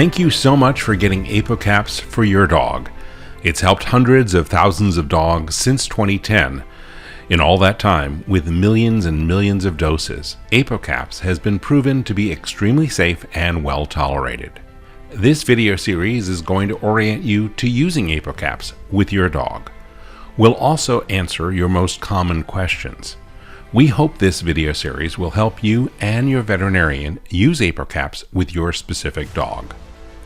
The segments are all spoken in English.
Thank you so much for getting Apocaps for your dog. It's helped hundreds of thousands of dogs since 2010. In all that time, with millions and millions of doses, Apocaps has been proven to be extremely safe and well tolerated. This video series is going to orient you to using Apocaps with your dog. We'll also answer your most common questions. We hope this video series will help you and your veterinarian use Apocaps with your specific dog.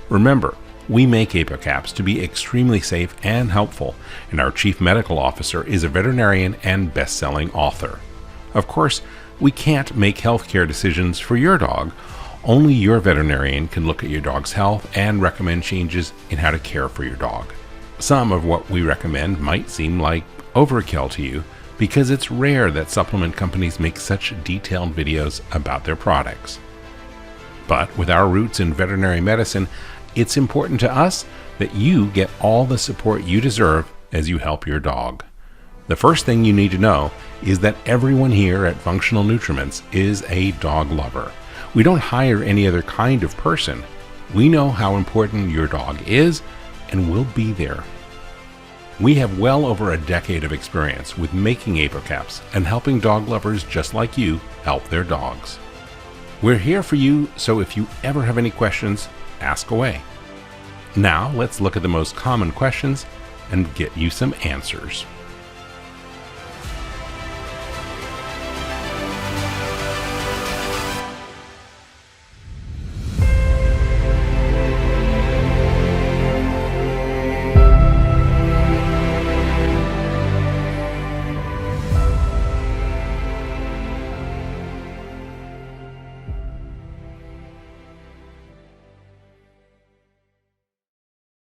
Remember, we make Apocaps to be extremely safe and helpful, and our chief medical officer is a veterinarian and best-selling author. Of course, we can't make healthcare decisions for your dog. Only your veterinarian can look at your dog's health and recommend changes in how to care for your dog. Some of what we recommend might seem like overkill to you, because it's rare that supplement companies make such detailed videos about their products. But with our roots in veterinary medicine, it's important to us that you get all the support you deserve as you help your dog. The first thing you need to know is that everyone here at Functional Nutriments is a dog lover. We don't hire any other kind of person. We know how important your dog is, and we'll be there. We have well over a decade of experience with making Apocaps and helping dog lovers just like you help their dogs. We're here for you, so if you ever have any questions, ask away. Now let's look at the most common questions and get you some answers.